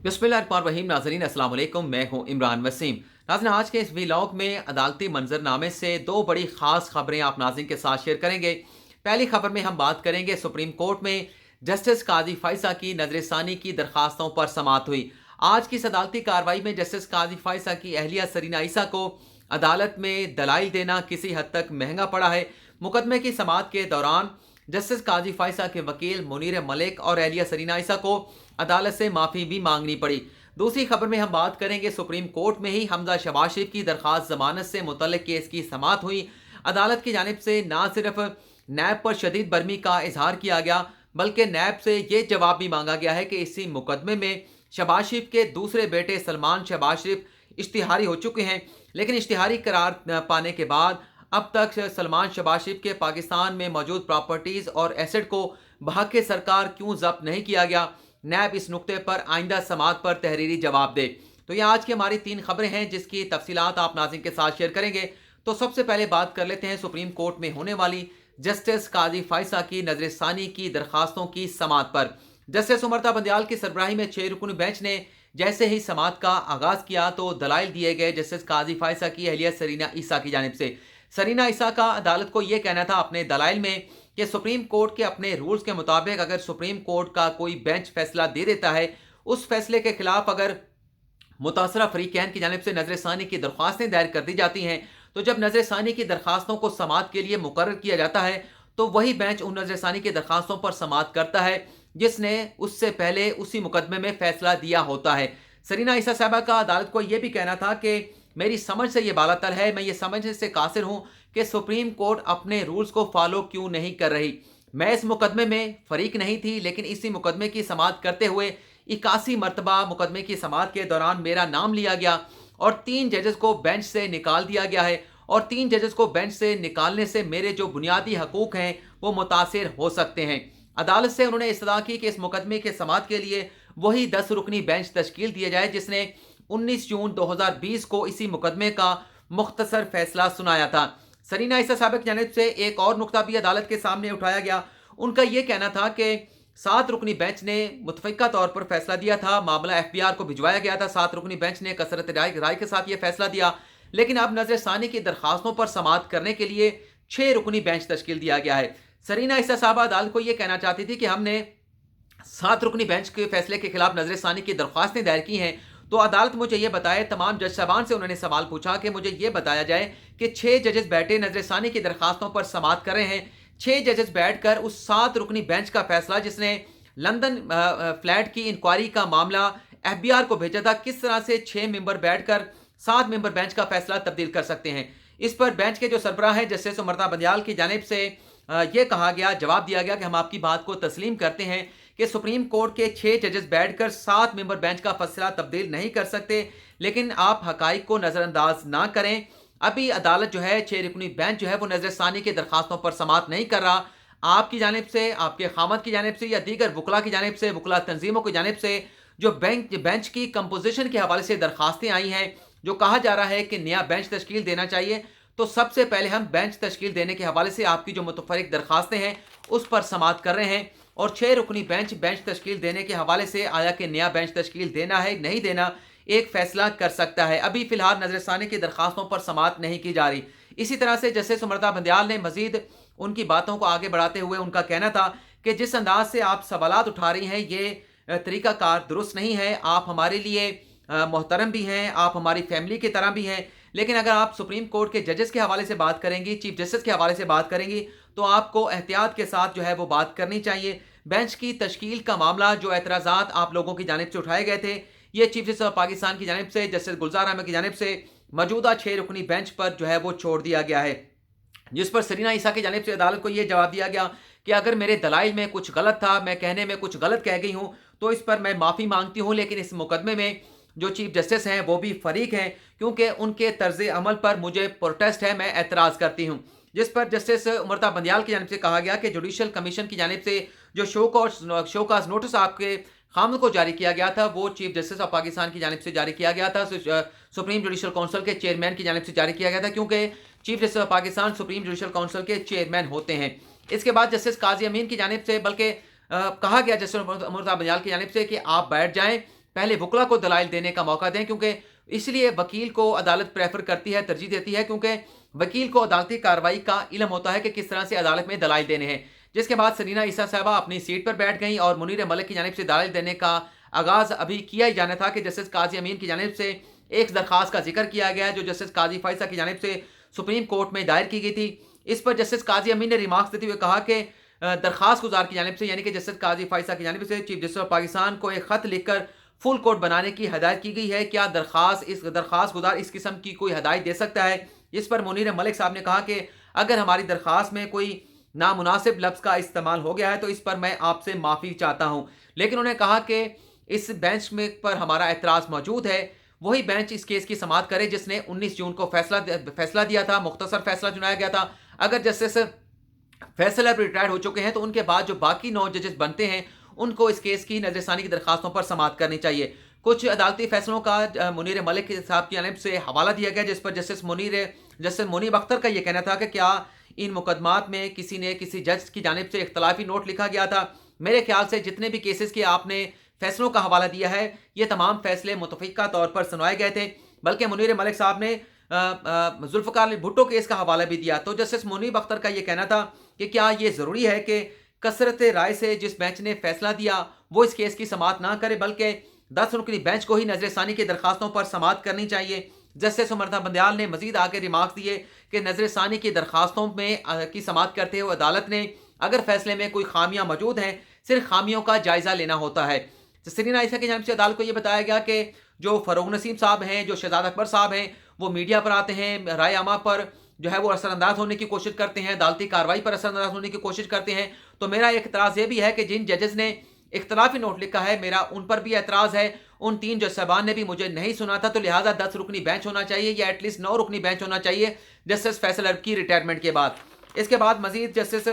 बिस्मिल्लाहिर्रहमानिर्रहीम। नाज़रीन अस्सलाम वालेकुम, मैं हूं इमरान वसीम। नाज़रीन, आज के इस व्लॉग में अदालती मंजरनामे से दो बड़ी ख़ास खबरें आप नाज़रीन के साथ शेयर करेंगे। पहली खबर में हम बात करेंगे सुप्रीम कोर्ट में जस्टिस काजी फाइसा की नजरसानी की दरखास्तों पर समाअत हुई। आज की इस अदालती कार्रवाई में जस्टिस काजी फाइसा की अहलिया सरीना ईसा को अदालत में दलाइल देना किसी हद तक महंगा पड़ा है। मुकदमे की समाअत के दौरान जस्टिस काजी फाइसा के वकील मुनीर मलिक और अहलिया सरीना ईसा को अदालत से माफ़ी भी मांगनी पड़ी। दूसरी खबर में हम बात करेंगे सुप्रीम कोर्ट में ही हमजा शहबाज शरीफ की दरखास्त जमानत से मुतल्लिक केस की समाअत हुई। अदालत की जानिब से ना सिर्फ नैब पर शदीद बर्मी का इजहार किया गया, बल्कि नैब से ये जवाब भी मांगा गया है कि इसी मुकदमे में शहबाज शरीफ के दूसरे बेटे सलमान शहबाज शरीफ इश्तिहारी हो चुके हैं, लेकिन इश्तिहारी करार पाने के बाद अब तक सलमान शहबाज शरीफ के पाकिस्तान में मौजूद प्रॉपर्टीज़ और एसेट को बहक सरकार क्यों जब्त नहीं किया गया। नैब इस नुक्ते पर आइंदा समाअत पर तहरीरी जवाब दे। तो ये आज की हमारी तीन खबरें हैं जिसकी तफसीलात आप नाज़रीन के साथ शेयर करेंगे। तो सबसे पहले बात कर लेते हैं सुप्रीम कोर्ट में होने वाली जस्टिस काजी फाइसा की नजरसानी की दरखास्तों की समाअत पर। जस्टिस उमरता बंदयाल की सरबराही में 6 रुकनी बेंच ने जैसे ही समाअत का आगाज किया तो दलाइल दिए गए जस्टिस काजी फाइसा की अहलिया सरीना ईसा की जानिब से। सरीना ईसा का अदालत को यह कहना था अपने दलाइल में कि सुप्रीम कोर्ट के अपने रूल्स के मुताबिक अगर सुप्रीम कोर्ट का कोई बेंच फैसला दे देता है, उस फैसले के खिलाफ अगर मुतासरा फरीकैन की जानिब से नजरसानी की दरख्वास्तें दायर कर दी जाती हैं, तो जब नजरसानी की दरखास्तों को समाअत के लिए मुकर्रर किया जाता है तो वही बेंच उन नजरसानी की दरखास्तों पर समाअत करता है जिसने उससे पहले उसी मुकदमे में फैसला दिया होता है। सरीना ईसा साहबा का अदालत को यह भी कहना था कि मेरी समझ से ये बालातर है, मैं ये समझने से कासिर हूँ कि सुप्रीम कोर्ट अपने रूल्स को फॉलो क्यों नहीं कर रही। मैं इस मुकदमे में फरीक नहीं थी, लेकिन इसी मुकदमे की समाअत करते हुए 81 मरतबा मुकदमे की समाअत के दौरान मेरा नाम लिया गया और 3 जजेस को बेंच से निकाल दिया गया है, और 3 जजेस को बेंच से निकालने से मेरे जो बुनियादी हकूक हैं वो मुतासिर हो सकते हैं। अदालत से उन्होंने इस्तदा की कि इस मुकदमे के समाअत के लिए वही 10 रुकनी बेंच तश्कील दिया जाए जिसने 19 जून 2020 को इसी मुकदमे का मुख्तसर फैसला सुनाया था। सरीना ईसा साहब की जानिब से एक और नुकता भी अदालत के सामने उठाया गया। उनका यह कहना था कि 7 रुकनी बेंच ने मुतफ़िका तौर पर फैसला दिया था, मामला FBR को भिजवाया गया था। 7 रुकनी बेंच ने कसरत राय के साथ यह फैसला दिया, लेकिन अब नजरसानी की दरखास्तों पर समाअत करने के लिए 6 रुकनी बेंच तश्कील दिया गया है। सरीना ईसा साहब अदालत को यह कहना चाहती थी कि हमने 7 रुकनी बेंच के फैसले के खिलाफ नजरसानी की दरख्वास्तें दायर की हैं, तो अदालत मुझे ये बताए, तमाम जज साहबान से उन्होंने सवाल पूछा कि मुझे ये बताया जाए कि 6 जजेस बैठे नजरसानी की दरखास्तों पर समाअत कर रहे हैं। 6 जजेस बैठकर उस 7 रुकनी बेंच का फैसला जिसने लंदन फ्लैट की इंक्वायरी का मामला FBR को भेजा था, किस तरह से 6 मेंबर बैठकर 7 मेंबर बेंच का फैसला तब्दील कर सकते हैं। इस पर बेंच के जो सरबराह है जस्टिस उमरता बंदयाल की जानिब से यह कहा गया, जवाब दिया गया कि हम आपकी बात को तस्लीम करते हैं कि सुप्रीम कोर्ट के 6 जजेस बैठकर 7 मेंबर बेंच का फैसला तब्दील नहीं कर सकते, लेकिन आप हकाइक को नज़रअंदाज ना करें। अभी अदालत जो है 6 रुकनी बेंच जो है वो नजरसानी की दरखास्तों पर समाअत नहीं कर रहा। आपकी जानिब से, आपके खामद की जानिब से या दीगर वकला की जानिब से, वकला तंजीमों की जानिब से जो बेंच की कंपोजिशन के हवाले से दरखास्तें आई हैं, जो कहा जा रहा है कि नया बेंच तश्कील देना चाहिए, तो सबसे पहले हम बेंच तश्कील देने के हवाले से आपकी जो मुतफरिक दरखास्तें हैं उस पर समाअत कर रहे हैं, और 6 रुकनी बेंच तश्कील देने के हवाले से आया कि नया बेंच तश्कील देना है नहीं देना एक फैसला कर सकता है। अभी फिलहाल नजरसानी की दरखास्तों पर समाअत नहीं की जा रही। इसी तरह से जस्टिस उमरता बंदयाल ने मजीद उनकी बातों को आगे बढ़ाते हुए उनका कहना था कि जिस अंदाज से आप सवालात उठा रही हैं ये तरीकाकार दुरुस्त नहीं है। आप हमारे लिए मोहतरम भी हैं, आप हमारी फैमिली की तरह भी हैं, लेकिन अगर आप सुप्रीम कोर्ट के जजेस के हवाले से बात करेंगी, चीफ जस्टिस के हवाले से बात करेंगी, तो आपको एहतियात के साथ जो है वो बात करनी चाहिए। बेंच की तश्कील का मामला, जो एतराज़ात आप लोगों की जानिब से उठाए गए थे, ये चीफ जस्टिस ऑफ पाकिस्तान की जानिब से जस्टिस गुलजार अहमद की जानिब से मौजूदा 6 रुकनी बेंच पर जो है वो छोड़ दिया गया है, जिस पर सरीना ईसा की जानिब से अदालत को यह जवाब दिया गया कि अगर मेरे दलाइल में कुछ गलत था, मैं कहने में कुछ गलत कह गई हूँ, तो इस पर मैं माफ़ी मांगती हूँ, लेकिन इस मुकदमे में जो चीफ जस्टिस हैं वो भी फरीक हैं, क्योंकि उनके तर्ज अमल पर मुझे प्रोटेस्ट है, मैं एतराज़ करती हूँ। जिस पर जस्टिस उमरता बंदयाल की जानिब से कहा गया कि जुडिशल कमीशन की जानिब से जो शोकाज नोटिस आपके खामद को जारी किया गया था वो चीफ जस्टिस ऑफ पाकिस्तान की जानिब से जारी किया गया था, सुप्रीम जुडिशल काउंसिल के चेयरमैन की जानिब से जारी किया गया था, क्योंकि chief justice of Pakistan supreme judicial council के चेयरमैन होते हैं। इसके बाद जस्टिस काजी अमीन की जानिब से बल्कि कहा गया जस्टिस उमरता बंदयाल की जानिब से कि आप बैठ जाएं, पहले वकला को दलाइल देने का मौका दें, क्योंकि इसलिए वकील को अदालत प्रेफर करती है, तरजीह देती है, क्योंकि वकील को अदालती कार्रवाई का इल्म होता है कि किस तरह से अदालत में दलाइल देने हैं। जिसके बाद सरीना ईसा साहबा अपनी सीट पर बैठ गईं और मुनीर मलिक की जानिब से दलाइल देने का आगाज़ अभी किया ही जाना था कि जस्टिस काजी अमीन की जानिब से एक दरख्वास्त का जिक्र किया गया है जो जस्टिस काजी फैसल की जानिब से सुप्रीम कोर्ट में दायर की गई थी। इस पर जस्टिस काजी अमीन ने रिमार्क्स देते हुए कहा कि दरख्वास्त गुजार की जानिब से यानी कि जस्टिस काजी फैसल की जानिब से चीफ जस्टिस ऑफ पाकिस्तान को एक ख़त लिखकर फुल कोर्ट बनाने की हदायत की गई है। क्या दरख्वास्त गुजार इस किस्म की कोई हदायत दे सकता है? इस पर मुनीर मलिक साहब ने कहा कि अगर हमारी दरख्वास्त में कोई नामुनासिब लफ्ज़ का इस्तेमाल हो गया है तो इस पर मैं आपसे माफ़ी चाहता हूँ। लेकिन उन्होंने कहा कि इस बेंच में पर हमारा एतराज़ मौजूद है, वही बेंच इस केस की समाअत करे जिसने 19 जून को फैसला दिया था, मुख्तसर फैसला चुनाया गया था। अगर जस्टिस फैसल अब रिटायर्ड हो चुके हैं तो उनके बाद जो बाकी 9 जजेस बनते हैं उनको इस केस की नजरसानी की दरखास्तों पर समाअत करनी चाहिए। कुछ अदालती फैसलों का मुनीर मलिक साहब की जानिब से हवाला दिया गया जिस पर जस्टिस मुनीब अख्तर का यह कहना था कि क्या इन मुकदमात में किसी जज की जानिब से इख्तलाफी नोट लिखा गया था। मेरे ख्याल से जितने भी केसेस के आपने फैसलों का हवाला दिया है ये तमाम फैसले मुतफ़िका तौर पर सुनवाए गए थे, बल्कि मुनीर मलिक साहब ने जुल्फ़िकार अली भुट्टो केस का हवाला भी दिया। तो जस्टिस मुनीब अख्तर का ये कहना था कि क्या ये ज़रूरी है कि कसरत राय से जिस बेंच ने फैसला दिया वो इस केस की समाअत ना करे, बल्कि 10 रुकनी बेंच को ही नजरसानी की दरखास्तों पर समाअत करनी चाहिए। जस्टिस उमर बंदयाल ने मजीद आगे रिमार्क्स दिए कि नजरसानी की दरखास्तों में की समाअत करते हुए अदालत ने अगर फैसले में कोई खामियां मौजूद हैं सिर्फ खामियों का जायजा लेना होता है। सरीना ईसा की जानिब से अदालत को यह बताया गया कि जो फरोग नसीम साहब हैं, जो शहजाद अकबर साहब हैं, वो मीडिया पर आते हैं, राय आमा पर जो है वो असरअंदाज होने की कोशिश करते हैं, अदालती कार्रवाई पर असरअंदाज होने की कोशिश करते हैं। तो मेरा एक एतराज़ ये भी है कि जिन जजेस ने इख्तलाफी नोट लिखा है मेरा उन पर भी एतराज़ है। उन 3 जज साहबान ने भी मुझे नहीं सुना था, तो लिहाजा 10 रुकनी बेंच होना चाहिए या एटलीस्ट 9 रुकनी बेंच होना चाहिए जस्टिस फैसल अरब की रिटायरमेंट के बाद। इसके बाद मजीद जस्टिस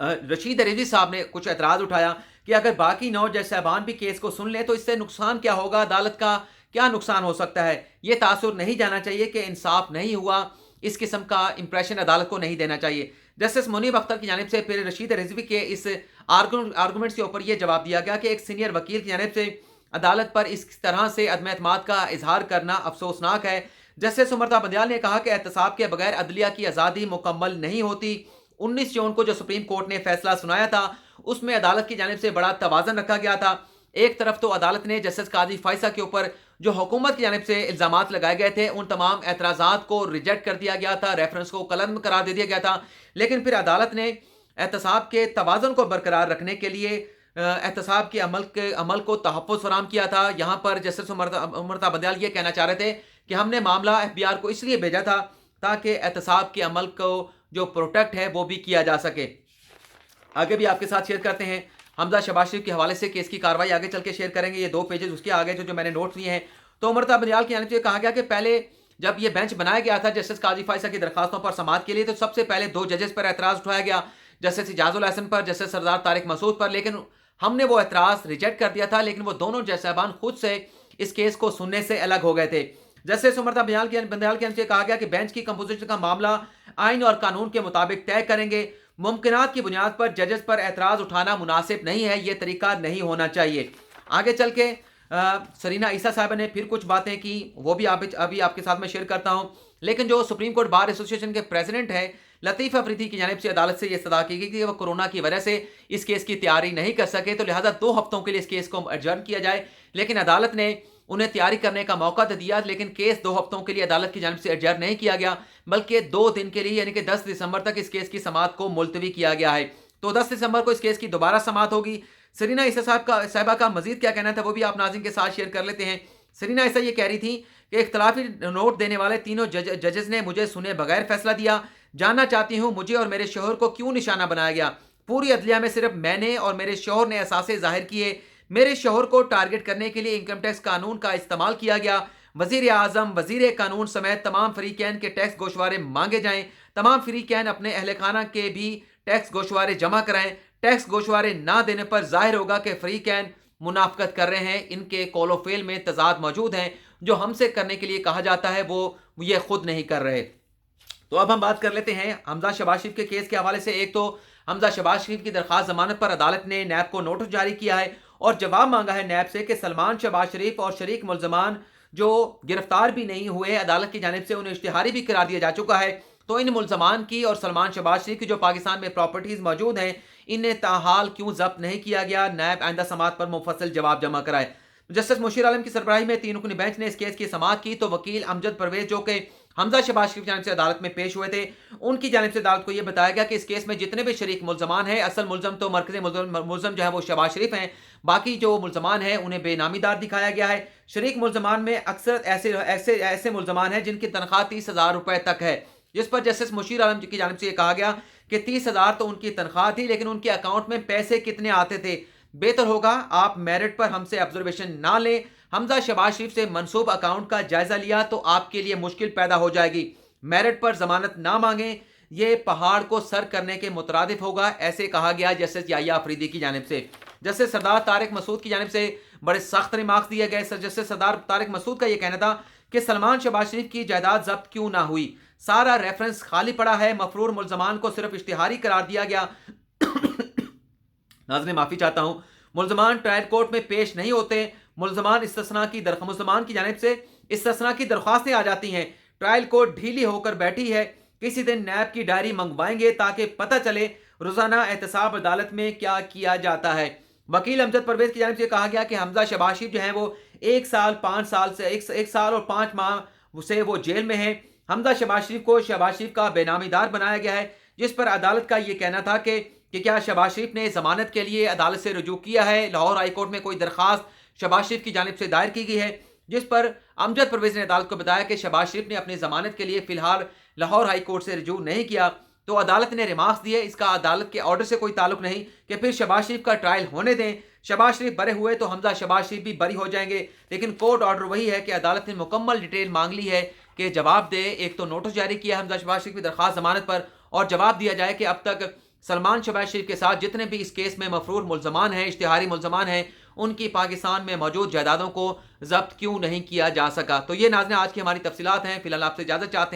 रशीद रिजवी साहब ने कुछ एतराज़ उठाया कि अगर बाकी 9 जज साहबान भी केस को सुन ले तो इससे नुकसान क्या होगा, अदालत का क्या नुकसान हो सकता है। ये तासुर नहीं जाना चाहिए कि इंसाफ नहीं हुआ, इस किस्म का इंप्रेशन अदालत को नहीं देना चाहिए। जस्टिस मुनीब अख्तर की जानिब से फिर रशीद रिजवी के इस आर्गूमेंट्स के ऊपर यह जवाब दिया गया कि एक सीनियर वकील की जानिब से अदालत पर इस तरह से अदम एतमाद का इजहार करना अफसोसनाक है। जस्टिस उमर बंदयाल ने कहा कि एहतसाब के बगैर अदलिया की आज़ादी मुकम्मल नहीं होती। 19 जून को जो सुप्रीम कोर्ट ने फैसला सुनाया था उसमें अदालत की जानिब से बड़ा तवाज़न रखा गया था। एक तरफ तो अदालत ने जस्टिस काजी फैसल के ऊपर जो हुकूमत की जानिब से इल्ज़ामात लगाए गए थे उन तमाम एतराज़ात को रिजेक्ट कर दिया गया था, रेफरेंस को कलम करार दे दिया गया था। लेकिन फिर अदालत ने एहतसाब के तवाज़ुन को बरकरार रखने के लिए एहतसाब के अमल को तहफ़्फ़ुज़ फराहम किया था। यहाँ पर जस्टिस उमर बंदयाल ये कहना चाह रहे थे कि हमने मामला FBI को इसलिए भेजा था ताकि एहतसाब के अमल को जो प्रोटेक्ट है वो भी किया जा सके। आगे भी आपके साथ शेयर करते हैं हमजा शहबाज शरीफ के हवाले से केस की कार्रवाई आगे चल के शेयर करेंगे। ये 2 पेजेस उसके आगे जो मैंने नोट्स लिए हैं। तो उमर बंदयाल की जानिब से कहा गया कि पहले जब ये बेंच बनाया गया था जस्टिस काजी फैसल की दरखास्तों पर समाअत के लिए तो सबसे पहले 2 जजेस पर एतराज़ उठाया गया, जस्टिस इजाजुल हसन पर, जस्टिस सरदार तारिक मसूद पर। लेकिन हमने वो एतराज़ रिजेक्ट कर दिया था, लेकिन वो दोनों जज साहबान खुद से इस केस को सुनने से अलग हो गए थे। जस्टिस उमर बंदयाल के कहा गया कि बेंच की कंपोजिशन का मामला आइन और कानून के मुताबिक तय करेंगे। मुमकिनात की बुनियाद पर जजेस पर एतराज़ उठाना मुनासिब नहीं है, ये तरीका नहीं होना चाहिए। आगे चल के सरीना ईसा साहब ने फिर कुछ बातें की, वो भी अभी आपके साथ में शेयर करता हूँ। लेकिन जो सुप्रीम कोर्ट बार एसोसिएशन के प्रेसिडेंट है लतीफ़ अफरीदी की जानिब से अदालत से ये सदा की गई कि वो कोरोना की वजह से इस केस की तैयारी नहीं कर सके, तो लिहाजा 2 हफ्तों के लिए इस केस को एडजर्न किया जाए। लेकिन अदालत ने उन्हें तैयारी करने का मौका तो दिया, लेकिन केस 2 हफ्तों के लिए अदालत की जानिब से एडजर्न नहीं किया गया, बल्कि 2 दिन के लिए यानी कि 10 दिसंबर तक इस केस की समाअत को मुलतवी किया गया है। तो 10 दिसंबर को इस केस की दोबारा समाअत होगी। सरीना ईसा साहबा का मजीद क्या कहना था वो भी आप नाज़रीन के साथ शेयर कर लेते हैं। सरीना ईसा ये कह रही थी कि इख्तलाफी नोट देने वाले तीनों जजेस ने मुझे सुने बगैर फैसला दिया। जानना चाहती हूँ मुझे और मेरे शोहर को क्यों निशाना बनाया गया। पूरी अदलिया में सिर्फ मैंने और मेरे शोहर ने असासे जाहिर किए। मेरे शोहर को टारगेट करने के लिए इनकम टैक्स कानून का इस्तेमाल किया गया। वज़ीर आज़म, वज़ीर कानून समेत तमाम फरीकैन के टैक्स गोशवारे मांगे जाएं। तमाम फरीकैन अपने अहल खाना के भी टैक्स गोशवारे जमा कराएं। टैक्स गोशवारे ना देने पर जाहिर होगा कि फरीकैन मुनाफकत कर रहे हैं, इनके कौलो फेल में तजाद मौजूद हैं। जो हमसे करने के लिए कहा जाता है वो ये खुद नहीं कर रहे। तो अब हम बात कर लेते हैं हमजा शहबाज शरीफ के केस के हवाले से। एक तो हमजा शहबाज शरीफ की दरखास्त जमानत पर अदालत ने नैब को नोटिस जारी किया है اور جواب مانگا ہے نیب سے کہ سلمان شہباز شریف اور شریک ملزمان جو گرفتار بھی نہیں ہوئے، عدالت کی جانب سے انہیں اشتہاری بھی قرار دیا جا چکا ہے، تو ان ملزمان کی اور سلمان شہباز شریف کی جو پاکستان میں پراپرٹیز موجود ہیں انہیں تاحال کیوں ضبط نہیں کیا گیا؟ نیب آئندہ سماعت پر مفصل جواب جمع کرائے۔ جسٹس مشیر عالم کی سربراہی میں 3 رکنی بینچ نے اس کیس کی سماعت کی تو وکیل امجد پرویز جو کہ حمزہ شہباز شریف کی جانب سے عدالت میں پیش ہوئے تھے، ان کی جانب سے عدالت کو یہ بتایا گیا کہ اس کیس میں جتنے بھی شریک ملزمان ہیں، اصل ملزم تو مرکزی ملزم جو ہے وہ شہباز شریف ہیں، باقی جو ملزمان ہیں انہیں بے نامی دار دکھایا گیا ہے۔ شریک ملزمان میں اکثر ایسے ملزمان ہیں جن کی تنخواہ 30,000 روپے تک ہے، جس پر جسٹس مشیر عالم کی جانب سے یہ کہا گیا کہ 30,000 تو ان کی تنخواہ تھی، لیکن ان کے اکاؤنٹ میں پیسے کتنے آتے تھے؟ بہتر ہوگا آپ میرٹ پر ہم سے آبزرویشن نہ لیں۔ حمزہ شہباز شریف سے منسوب اکاؤنٹ کا جائزہ لیا تو آپ کے لیے مشکل پیدا ہو جائے گی۔ میرٹ پر ضمانت نہ مانگیں، یہ پہاڑ کو سر کرنے کے مترادف ہوگا، ایسے کہا گیا جسٹس یحییٰ آفریدی کی جانب سے۔ جسٹس سردار طارق مسعود کی جانب سے بڑے سخت ریمارکس دیے گئے۔ جسٹس سردار طارق مسعود کا یہ کہنا تھا کہ سلمان شہباز شریف کی جائیداد ضبط کیوں نہ ہوئی؟ سارا ریفرنس خالی پڑا ہے، مفرور ملزمان کو صرف اشتہاری قرار دیا گیا۔ ناظرین معافی چاہتا ہوں، ملزمان ٹرائل کورٹ میں پیش نہیں ہوتے، ملزمان کی جانب سے استثناء کی درخواستیں آ جاتی ہیں، ٹرائل کورٹ ڈھیلی ہو کر بیٹھی ہے، کسی دن نیب کی ڈائری منگوائیں گے تاکہ پتہ چلے روزانہ احتساب عدالت میں کیا کیا جاتا ہے۔ وکیل امجد پرویز کی جانب سے کہا گیا کہ حمزہ شہباز شریف جو ہیں وہ 1 سال اور 5 ماہ سے وہ جیل میں ہیں۔ حمزہ شہباز شریف کو شہباز شریف کا بے نامی دار بنایا گیا ہے، جس پر عدالت کا یہ کہنا تھا کہ کیا شہباز شریف نے ضمانت کے لیے عدالت سے رجوع کیا ہے؟ لاہور ہائی کورٹ میں کوئی درخواست شہباز شریف کی جانب سے دائر کی گئی ہے، جس پر امجد پرویز نے عدالت کو بتایا کہ شہباز شریف نے اپنی ضمانت کے لیے فی الحال لاہور ہائی کورٹ سے رجوع نہیں کیا، تو عدالت نے ریمارکس دیے، اس کا عدالت کے آرڈر سے کوئی تعلق نہیں کہ پھر شہباز شریف کا ٹرائل ہونے دیں، شہباز شریف بری ہوئے تو حمزہ شہباز شریف بھی بری ہو جائیں گے۔ لیکن کورٹ آرڈر وہی ہے کہ عدالت نے مکمل ڈیٹیل مانگ لی ہے کہ جواب دے، ایک تو نوٹس جاری کیا ہے حمزہ شہباز شریف کی درخواست ضمانت پر، اور جواب دیا جائے کہ اب تک سلمان شہباز شریف کے ساتھ جتنے بھی اس کیس میں مفرور ملزمان ہیں، اشتہاری ملزمان ہیں، ان کی پاکستان میں موجود جائیدادوں کو ضبط کیوں نہیں کیا جا سکا۔ تو یہ ناظرین آج کی ہماری تفصیلات ہیں، فی الحال آپ سے اجازت چاہتے ہیں۔